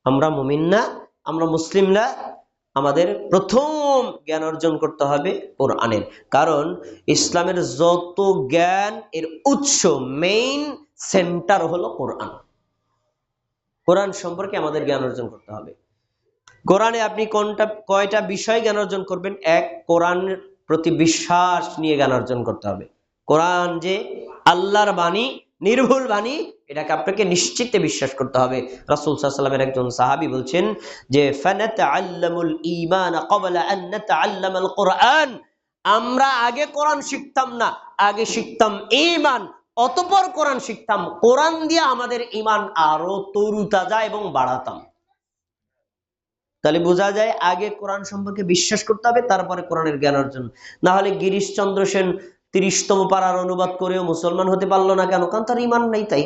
আমরা মুমিন না, আমরা মুসলিম না, আমাদের প্রথম জ্ঞান অর্জন করতে হবে কোরআনের। কারণ ইসলামের যত জ্ঞান এর উৎস, মেইন সেন্টার হলো কোরআন। কোরআন সম্পর্কে আমাদের জ্ঞান অর্জন করতে হবে। কোরআনে আপনি কয়টা বিষয় জ্ঞান অর্জন করবেন? এক, কোরআনের প্রতি বিশ্বাস নিয়ে জ্ঞান অর্জন করতে হবে। কোরআন যে আল্লাহর বাণী, নির্ভুল বাণী, এটাকে আপনাকে নিশ্চিতে বিশ্বাস করতে হবে। রাসূল সাল্লাল্লাহু আলাইহি ওয়াসাল্লামের একজন সাহাবী বলছেন যে ফানাতাআল্লামুল ঈমান ক্বাবলা আন নাতাআল্লামাল কুরআন, আমরা আগে কোরআন শিখতাম না, আগে শিখতাম ঈমান, অতঃপর কোরআন শিখতাম। কোরআন দিয়ে আমাদের ঈমান আরো তরুতাজা এবং বাড়াতাম। তাহলে বোঝা যায় আগে কোরআন সম্পর্কে বিশ্বাস করতে হবে, তারপরে কোরআনের জ্ঞান অর্জন। না হলে গিরিশচন্দ্র সেন ৩০তম পারার অনুবাদ করেও মুসলমান হতে পারলো না কেন? কারণ তার ঈমান নেই। তাই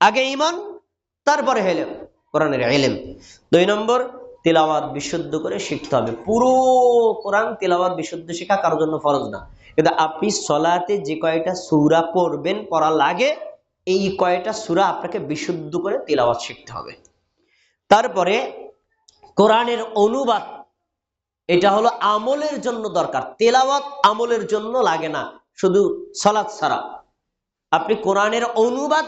আগে ঈমান, তারপরে হেলেম, কোরআনের ইলম। ২ নম্বর, তিলাওয়াত বিশুদ্ধ করে শিখতে হবে। পুরো কোরআন তিলাওয়াত বিশুদ্ধ শেখা কারোর জন্য ফরজ না, কিন্তু আপনি সলাতে যে কয়টা সূরা পড়বেন, পড়া লাগে, এই কয়টা সূরা আপনাকে বিশুদ্ধ করে তিলাওয়াত শিখতে হবে। তারপরে কোরআনের অনুবাদ, এটা হলো আমলের জন্য দরকার। তেলাওয়াত আমলের জন্য লাগে না, শুধু সালাত ছাড়া। আপনি কোরআনের অনুবাদ,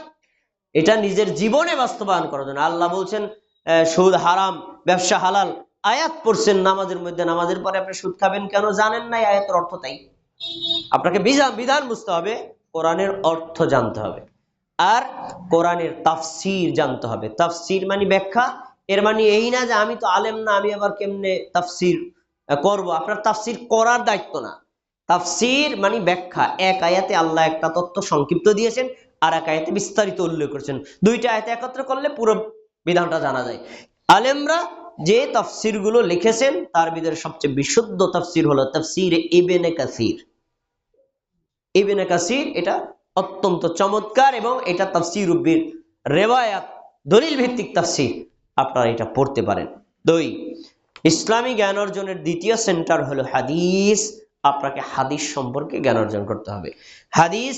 এটা নিজের জীবনে বাস্তবায়ন করার জন্য। আল্লাহ বলছেন সুদ হারাম, ব্যবসা হালাল, আয়াত পড়ছেন নামাজের মধ্যে, নামাজের পরে আপনি সুদ খাবেন কেন? জানেন না আয়াতের অর্থ। তাই আপনাকে বিধান বুঝতে হবে, কোরআনের অর্থ জানতে হবে, আর কোরআনের তাফসীর জানতে হবে। তাফসীর মানে ব্যাখ্যা। এর মানে এই না যে আমি তো আলেম না, আমি আবার কেমনে তাফসীর করব। আপনার তাফসীর করার দায়িত্ব না। তাফসীর মানে ব্যাখ্যা। এক আয়াতে আল্লাহ একটা তত্ত্ব সংক্ষিপ্ত দিয়েছেন, আর এক আয়াতে বিস্তারিত উল্লেখ করেছেন। দুইটা আয়াতে একত্র করলে পুরো বিধানটা জানা যায়। আলেমরা যে তাফসীর গুলো লিখেছেন, তার ভিতরে সবচেয়ে বিশুদ্ধ তাফসীর হলো তাফসীর ইবনে কাসির। ইবনে কাসির এটা অত্যন্ত চমৎকার, এবং এটা তাফসীর বিল রিওয়ায়াত, দলিল ভিত্তিক তাফসীর, আপনারা এটা পড়তে পারেন। ২, ইসলামী জ্ঞান অর্জনের দ্বিতীয় সেন্টার হলো হাদিস। আপনাকে হাদিস সম্পর্কে জ্ঞান অর্জন করতে হবে। হাদিস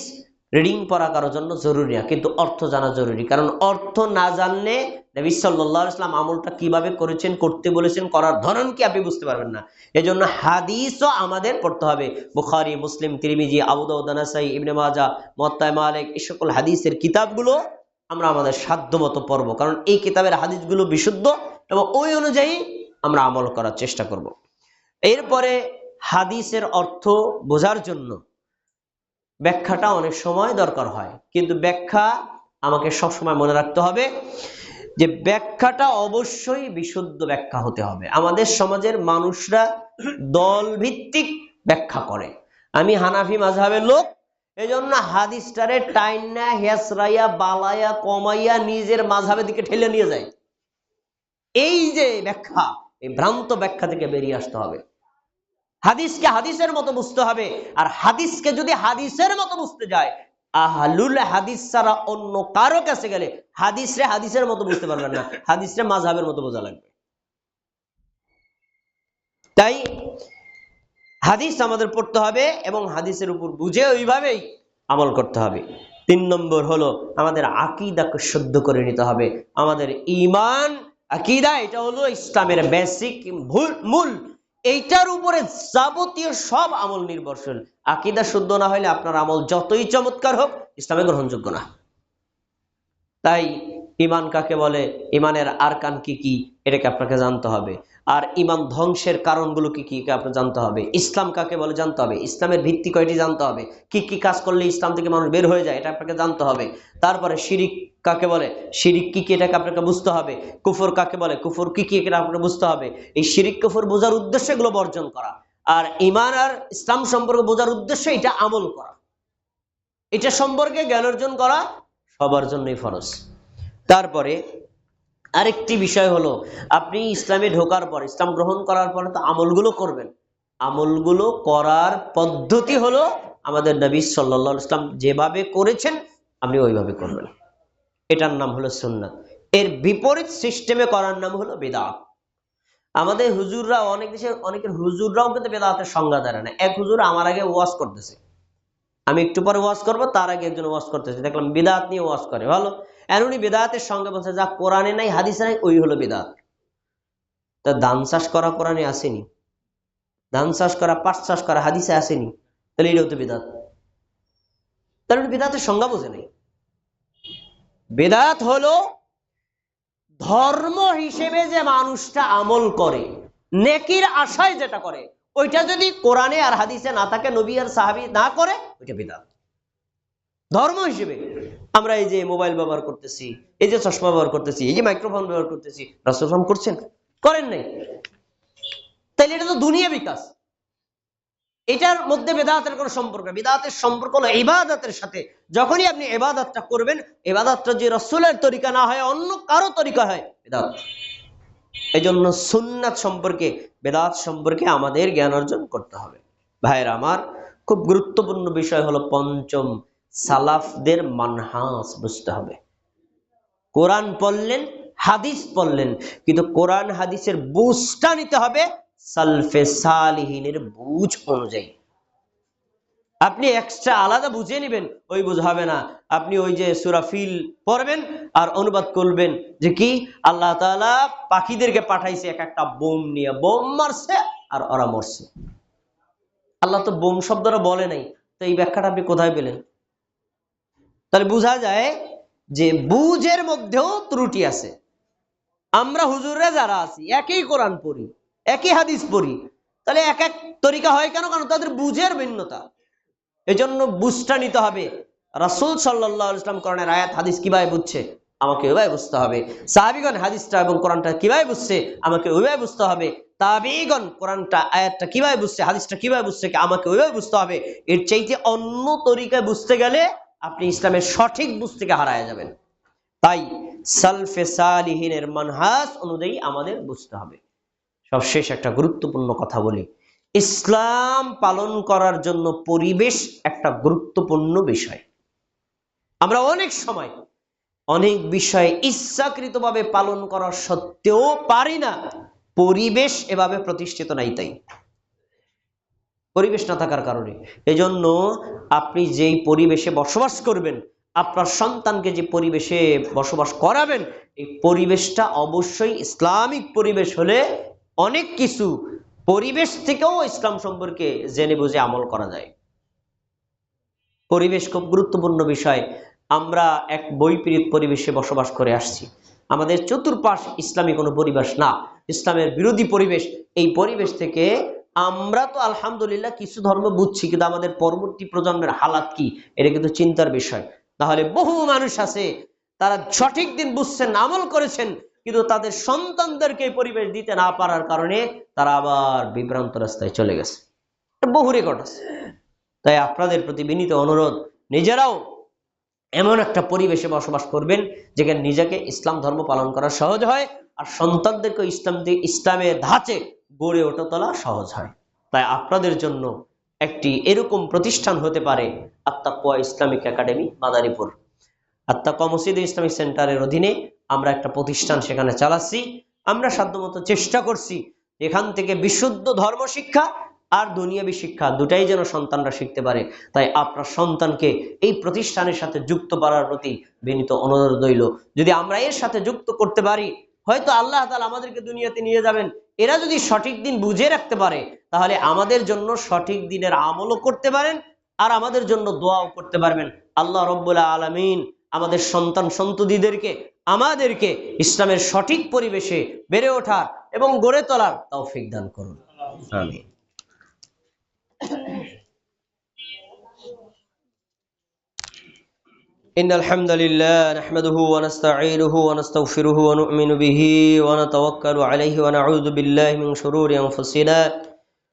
রিডিং পড়া কারোর জন্য জরুরি না, কিন্তু অর্থ জানা জরুরি। কারণ অর্থ না জানলে নবী সাল্লাল্লাহু আলাইহি ওয়াসাল্লাম আমলটা কিভাবে করেছেন, করতে বলেছেন, করার ধরন কি, আপনি বুঝতে পারবেন না। এজন্য হাদিসও আমাদের পড়তে হবে। বুখারী, মুসলিম, তিরমিজি, আবু দাউদ, নাসাই, ইবনে মাজাহ, মুওয়াত্তা মালিক, এই সকল হাদিসের কিতাবগুলো আমরা আমাদের সাধ্যমতো পড়ব। কারণ এই কিতাবের হাদিসগুলো বিশুদ্ধ, এবং ওই অনুযায়ী আমরা আমল করার চেষ্টা করব। এরপরে হাদিসের অর্থ বোঝার জন্য ব্যাখ্যাটা অনেক সময় দরকার হয়, কিন্তু ব্যাখ্যা আমাকে সবসময় মনে রাখতে হবে যে ব্যাখ্যাটা অবশ্যই বিশুদ্ধ ব্যাখ্যা হতে হবে। আমাদের সমাজের মানুষরা দল ভিত্তিক ব্যাখ্যা করে। আমি হানাফি মাযহাবের লোক, এজন্য হাদিসটারে টাইনা হেসরাইয়া বালায়া কমাইয়া নিজের মাযহাবের দিকে ঠেলে নিয়ে যায়। এই যে ব্যাখ্যা, এই ভ্রান্ত ব্যাখ্যা থেকে বেরিয়ে আসতে হবে। হাদিসকে হাদিসের মতো বুঝতে হবে। আর হাদিসকে যদি হাদিসের মতো বুঝতে যায়, আহলুল হাদিস ছাড়া অন্য কারো কাছে গেলে হাদিসরে হাদিসের মতো বুঝতে পারবেন না, হাদিসরে মাযহাবের মতো বোঝা লাগবে। তাই হাদিস আমাদের পড়তে হবে, এবং হাদিসের উপর বুঝে ওইভাবেই আমল করতে হবে। ৩ নম্বর হলো আমাদের আকীদাকে শুদ্ধ করে নিতে হবে। আমাদের ঈমান, আকীদা, এটা হলো ইসলামের বেসিক মূল। এইটার উপরে যাবতীয় সব আমল নির্ভরশীল। আকীদা শুদ্ধ না হলে আপনার আমল যতই চমৎকার হোক, ইসলামে গ্রহণযোগ্য না। তাই ঈমান কাকে বলে, ঈমানের আরকান কি কি, এটাকে আপনাকে জানতে হবে। আর ঈমান ধ্বংসের কারণগুলো কি কি, আপনাকে জানতে হবে। ইসলাম কাকে বলে জানতে হবে। ইসলামের ভিত্তি কয়টি জানতে হবে। কি কি কাজ করলে ইসলাম থেকে মানুষ বের হয়ে যায়, এটা আপনাকে জানতে হবে। তারপরে শিরিক কাকে বলে, শিরিক কি কি, এটাকে আপনাকে বুঝতে হবে। কুফর কাকে বলে, কুফর কি কি, এটা আপনাকে বুঝতে হবে। এই শিরিক কুফর বোঝার উদ্দেশ্যে এগুলো বর্জন করা, আর ঈমান আর ইসলাম সম্পর্কে বোঝার উদ্দেশ্যে এটা আমল করা, এটা সম্পর্কে জ্ঞান অর্জন করা সবার জন্যই ফরজ। তারপরে আরেকটি বিষয় হলো, আপনি ইসলামে ঢোকার পর, ইসলাম গ্রহণ করার পরে তো আমলগুলো করবেন। আমলগুলো করার পদ্ধতি হলো আমাদের নবী সাল্লাল্লাহু আলাইহি ওয়াসাল্লাম যেভাবে করেছেন, আপনি ওইভাবে করবেন। এটার নাম হলো সুন্নাত। এর বিপরীত সিস্টেমে করার নাম হলো বিদআত। আমাদের হুজুররা, অনেক দেশের অনেকের হুজুররাও কিন্তু বিদআতের সংজ্ঞা দেয় না। এক হুজুর আমার আগে ওয়াজ করতেছে, আমি একটু পরে ওয়াজ করব, তার আগে একজন ওয়াজ করতেছে, দেখলাম বিদআত নিয়ে ওয়াজ করে, ভালো। আর উনি বেদাতের সঙ্গে বলছে যা কোরআনে নাই হাদিসে নাই ওই হলো বেদাত। তা ধান চাষ করা কোরআনে আসেনি, ধান চাষ করা, পাট চাষ করা হাদিসে আসেনি, তাহলে এটাও তো বেদাত। তাহলে উনি বেদাতের সংজ্ঞা বোঝে নাই। বেদাত হলো ধর্ম হিসেবে যে মানুষটা আমল করে, নেকির আশায় যেটা করে, ওইটা যদি কোরআনে আর হাদিসে না থাকে, নবী আর সাহাবী না করে, ওইটা বিদআত। ধর্ম হিসেবে আমরা এই যে মোবাইল ব্যবহার করতেছি, এই যে চশমা ব্যবহার করতেছি, এই যে মাইক্রোফোন ব্যবহার করতেছি, রাসূল সাল্লাল্লাহু আলাইহি ওয়াসাল্লাম করছেন? করেন নাই। তাইলে এটা তো দুনিয়া বিকাশ, এটার মধ্যে বেদাতের কোনো সম্পর্ক? বেদাতের সম্পর্ক হলো ইবাদতের সাথে। যখনই আপনি ইবাদতটা করবেন, ইবাদতটা যে রাসূলের তরিকা না হয়, অন্য কারো তরিকা হয়, বেদাত। এই জন্য সুন্নাত সম্পর্কে, বেদাত সম্পর্কে আমাদের জ্ঞান অর্জন করতে হবে। ভাইয়েরা আমার, খুব গুরুত্বপূর্ণ বিষয় হলো পঞ্চম, সালাফদের মানহাজ বুঝতে হবে। কোরআন পড়লেন, হাদিস পড়লেন, কিন্তু কোরআন হাদিসের বুঝটা নিতে হবে সালফে সালিহিনের বুঝ অনুযায়ী। আপনি এক্সট্রা আলাদা বুঝে নেবেন, ওই বুঝ হবে না। আপনি ওই যে সূরা ফিল পড়বেন আর অনুবাদ করবেন যে কি আল্লাহ তাআলা পাখিদেরকে পাঠাইছে এক একটা বোম নিয়ে, বোম মারছে আর ওরা মরছে। আল্লাহ তো বোম শব্দটা বলে নাই, তো এই ব্যাখ্যাটা আপনি কোথায় পেলেন? তাহলে বোঝা যায় যে বুঝের মধ্যেও ত্রুটি আছে। আমরা হুজুররা যারা আছি, একই কোরআন পড়ি, একই হাদিস পড়ি, তাহলে এক এক তরিকা হয় কেন? কারণ তাদের বুঝের ভিন্নতা। এজন্য বুঝটা নিতে হবে। রাসূল সাল্লাল্লাহু আলাইহি ওয়াসাল্লাম কোরআনের আয়াত হাদিস কিভাবে বুঝছে, আমাকে ওইভাবে বুঝতে হবে। সাহাবীগণ হাদিসটা এবং কোরআনটা কিভাবে বুঝছে, আমাকে ওইভাবে বুঝতে হবে। তাবেঈগণ কোরআনটা আয়াতটা কিভাবে বুঝছে, হাদিসটা কিভাবে বুঝছে, আমাকে ওইভাবে বুঝতে হবে। এর চাইতে অন্য তরিকায় বুঝতে গেলে আপনি ইসলামের সঠিক বুঝ থেকে হারায় যাবেন। তাই সালফে সালিহিনের মানহাজ অনুযায়ী আমাদের বুঝতে হবে। সবশেষ একটা গুরুত্বপূর্ণ কথা বলি, ইসলাম পালন করার জন্য পরিবেশ একটা গুরুত্বপূর্ণ বিষয়। আমরা অনেক সময় অনেক বিষয় ইচ্ছাকৃতভাবে পালন করার সত্ত্বেও পারি না, পরিবেশ এভাবে প্রতিষ্ঠিত নাই। তাই পরিবেশ না থাকার কারণে, এজন্য আপনি যেই পরিবেশে বসবাস করবেন, আপনার সন্তানকে যে পরিবেশে বসবাস করাবেন, এই পরিবেশটা অবশ্যই ইসলামিক পরিবেশ হলে অনেক কিছু পরিবেশ থেকেও ইসলাম সম্পর্কে জেনে বুঝে আমল করা যায়। পরিবেশ খুব গুরুত্বপূর্ণ বিষয়। আমরা এক বৈপরীত পরিবেশে বসবাস করে আসছি। আমাদের চতুর্পাশ ইসলামী কোনো পরিবেশ না, ইসলামের বিরোধী পরিবেশ। এই পরিবেশ থেকে আমরা তো আলহামদুলিল্লাহ কিছু ধর্ম বুঝছি, কিন্তু আমাদের পরবর্তী প্রজন্মের হালাত কি, এটা কিন্তু চিন্তার বিষয়। তাহলে বহু মানুষ আছে, তারা সঠিক দিন বুঝছেন, আমল করেছেন, কিন্তু তাদের সন্তানদেরকে পরিবেশ দিতে না পারার কারণে তারা আবার বিভ্রান্ত রাস্তায় চলে গেছে। বহু রেকর্ড আছে। তাই আপনাদের প্রতি বিনীত অনুরোধ, নিজেরাও এমন একটা পরিবেশে বসবাস করবেন যেখানে নিজেকে ইসলাম ধর্ম পালন করা সহজ হয়, আর সন্তানদেরকে ইসলামের ধাঁচে গড়ে ওঠা তোলা সহজ হয়। তাই আপনাদের জন্য একটি এরকম প্রতিষ্ঠান হতে পারে আত্তাকওয়া ইসলামিক একাডেমি মাদারীপুর। আত্তাকওয়া মসজিদ ইসলামিক সেন্টারের অধীনে আমরা একটা প্রতিষ্ঠান সেখানে চালাচ্ছি। আমরা সাধ্যমতো চেষ্টা করছি এখান থেকে বিশুদ্ধ ধর্ম শিক্ষা আর দুনিয়াবী শিক্ষা দুটাই যেন সন্তানরা শিখতে পারে। তাই আপনার সন্তানকে এই প্রতিষ্ঠানের সাথে যুক্ত করার প্রতি বিনীত অনুরোধ রইল। যদি আমরা এর সাথে যুক্ত করতে পারি, হয়তো আল্লাহ তাআলা আমাদেরকে দুনিয়াতে নিয়ে যাবেন। এরা যদি সঠিক দিন বুঝে রাখতে পারে, তাহলে আমাদের জন্য সঠিক দিনের আমলও করতে পারেন, আর আমাদের জন্য দোয়াও করতে পারবেন। আল্লাহ রাব্বুল আলামিন আমাদের সন্তান সন্ততিদেরকে, আমাদেরকে ইসলামের সঠিক পরিবেশে বেড়ে ওঠার এবং গড়ে তোলার তৌফিক দান করুন। আমিন। إن الحمد لله نحمده ونستعينه ونستغفره ونؤمن به ونتوكل عليه ونعوذ بالله من شرور أنفسنا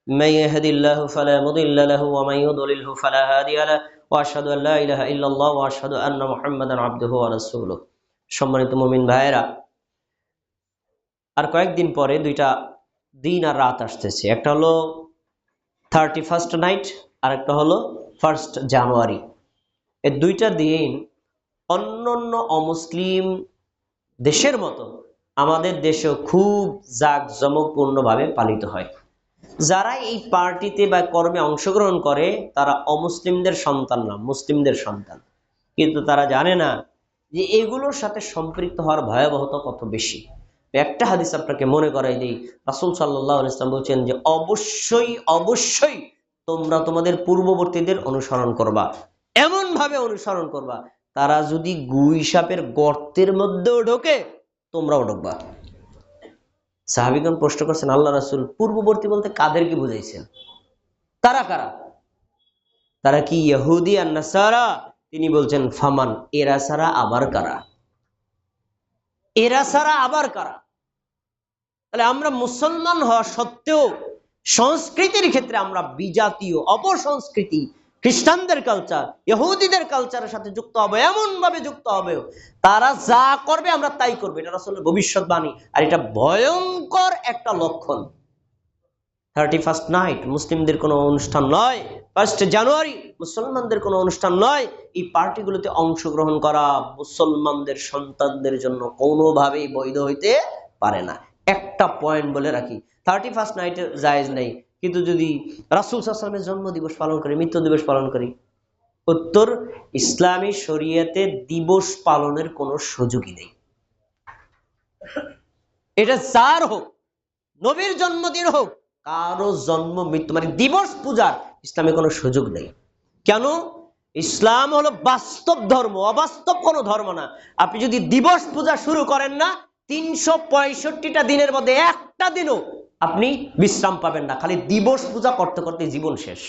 من يهد الله فلا مضل له ومن يضلله فلا هادي له وأشهد أن لا إله إلا الله وأشهد أن محمدا عبده ورسوله। সম্মানিত মুমিন ভাইরা, আর কয়েকদিন পরে দুইটা দিন আর রাত আসতেছে। একটা হলো 31st নাইট, আর একটা হলো 1st জানুয়ারি। এই দুইটা দিন অন্যান্য অমুসলিম দেশের মতো আমাদের দেশেও খুব জাঁকজমকপূর্ণভাবে পালিত হয়। যারা এই পার্টিতে বা কর্মে অংশগ্রহণ করে তারা অমুসলিমদের সন্তান না, মুসলিমদের সন্তান। কিন্তু তারা জানে না যে এগুলোর সাথে সম্পৃক্ত হওয়ার ভয়াবহতা কত বেশি। একটা হাদিস আপনাকে মনে করাই দিই, রাসূল সাল্লাল্লাহু আলাইহি ওয়াসাল্লাম বলছেন যে অবশ্যই অবশ্যই তোমরা তোমাদের পূর্ববর্তীদের অনুসরণ করবা, এমন ভাবে অনুসরণ করবা তারা যদি গুই সাপের গর্তের মধ্যেও ঢোকে তোমরাও ঢুকবা। সাহাবীগণ প্রশ্ন করছেন, আল্লাহ রাসূল পূর্ববর্তী বলতে কাদেরকে বুঝাইছেন? তারা কারা? তারা কি ইহুদি আর নাসারা? তিনি বলছেন ফামান, এরা ছাড়া আবার কারা? এরা ছাড়া আবার কারা? তাহলে আমরা মুসলমান হওয়া সত্ত্বেও সংস্কৃতির ক্ষেত্রে আমরা বিজাতীয় অপসংস্কৃতি, খ্রিস্টানদের কালচার, ইহুদিদের কালচারের সাথে যুক্ত হবে, এমন ভাবে যুক্ত হবে তারা যা করবে আমরা তাই করবো। এটা আসলে ভবিষ্যৎবাণী, আর এটা ভয়ঙ্কর একটা লক্ষণ। 31st নাইট মুসলিমদের কোনো অনুষ্ঠান নয়, 1 জানুয়ারি মুসলমানদের কোনো অনুষ্ঠান নয়। এই পার্টিগুলোতে অংশগ্রহণ করা মুসলমানদের সন্তানদের জন্য কোনোভাবেই বৈধ হইতে পারে না। একটা পয়েন্ট বলে রাখি, 31st নাইটে জায়েজ নেই, কিন্তু যদি রাসূল সাল্লাল্লাহু আলাইহি ওয়াসাল্লামের জন্মদিবস পালন করি, মৃত্যু দিবস পালন করি, উত্তর ইসলামী শরীয়তে দিবস পালনের কোনো সুযোগই নেই। এটা যার হোক, নবীর জন্মদিন হোক, কারো জন্ম মৃত্যু মানে দিবস পূজার ইসলামে কোনো সুযোগ নেই। কেন? ইসলাম হলো বাস্তব ধর্ম, অবাস্তব কোনো ধর্ম না। আপনি যদি দিবস পূজা শুরু করেন না, 365টা দিনের মধ্যে একটা দিনও আপনি বিশ্রাম পাবেন না। খালি দিবস পূজা করতে করতে জীবন শেষ।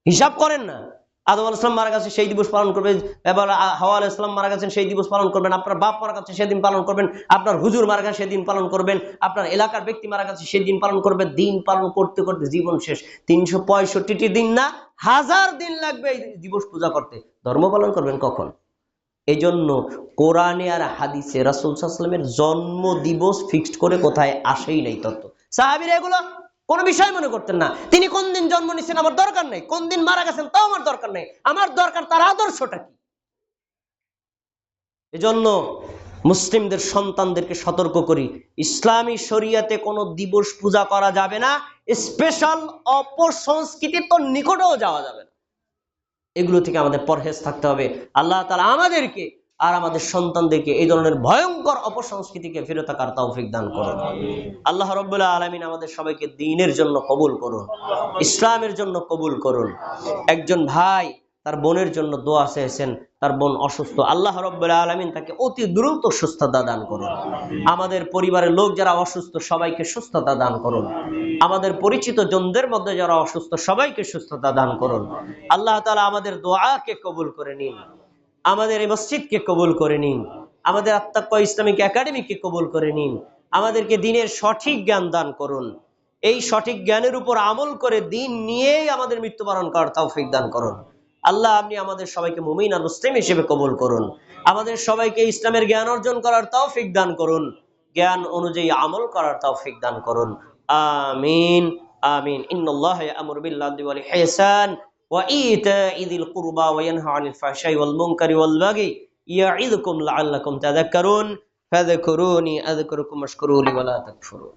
হিসাব করেন না, আদম আলাইহিস সালাম মারা গেছে সেই দিবস পালন করবেন, এবার হাওয়া আলাইহিস সালাম মারা গেছেন সেই দিবস পালন করবেন, আপনার বাপ মারা গেছে সেদিন পালন করবেন, আপনার হুজুর মারা গেছে সেদিন পালন করবেন, আপনার এলাকার ব্যক্তি মারা গেছে সেদিন পালন করবেন। দিন পালন করতে করতে জীবন শেষ। 365টি দিন না, 1000 দিন লাগবে এই দিবস পূজা করতে। ধর্ম পালন করবেন কখন? এই জন্য কোরআনে আর হাদিসে রাসূল সাল্লাল্লাহু আলাইহি ওয়াসাল্লামের জন্ম দিবস ফিক্সড করে কোথায় আসেই নাই তত্ত্ব। সাহাবীরা এগুলো কোনো বিষয় মনে করতেন না। তিনি কোন দিন জন্ম নিছেন আমার দরকার নেই, কোন দিন মারা গেছেন তাও আমার দরকার নেই, আমার দরকার তার আদর্শটা কি। এজন্য মুসলিমদের সন্তানদেরকে সতর্ক করি, ইসলামী শরীয়তে কোনো দিবস পূজা করা যাবে না, স্পেশাল অপসংস্কৃতির তো নিকটেও যাওয়া যাবে না। এগুলো থেকে আমাদের পরহেজ থাকতে হবে। আল্লাহ তাআলা আমাদেরকে আর আমাদের সন্তানদেরকে এই ধরনের ভয়ঙ্কর অপসংস্কৃতিকে ফিরে থাকার তৌফিক দান করুন। আল্লাহ রাব্বুল আলামিন আমাদের সবাইকে দ্বীনের জন্য কবুল করুন, ইসলামের জন্য কবুল করুন। একজন ভাই তার বোনের জন্য দোয়া চেয়েছেন, তার বোন অসুস্থ, আল্লাহ রাব্বুল আলামিন তাকে অতি দ্রুত সুস্থতা দান করুন। আমাদের পরিবারের লোক যারা অসুস্থ সবাইকে সুস্থতা দান করুন। আমাদের পরিচিত জনদের মধ্যে যারা অসুস্থ সবাইকে সুস্থতা দান করুন। আল্লাহ তাআলা আমাদের দোয়াকে কবুল করে নিন, আমাদের এই মসজিদকে কবুল করে নিন, আমাদের আত্তাকওয়া ইসলামিক একাডেমিকে কবুল করে নিন। আমাদেরকে দ্বীনের সঠিক জ্ঞান দান করুন, এই সঠিক জ্ঞানের উপর আমল করে দ্বীন নিয়েই আমাদের মৃত্যুবরণ করার তৌফিক দান করুন। আল্লাহ আপনি আমাদের সবাইকে মুমিন আর মুসলিম হিসেবে কবুল করুন, আমাদের সবাইকে ইসলামের জ্ঞান অর্জন করার তৌফিক দান করুন, জ্ঞান অনুযায়ী আমল করার তৌফিক দান করুন। আমিন আমিন। ইন্নাল্লাহা ইয়া'মুরু বিল আদলি ওয়াল ইহসান وإيتاء ذي القربى وينهى عن الفحشاء والمنكر والبغي يعظكم لعلكم تذكرون فاذكروني أذكركم واشكروا لي ولا تكفرون.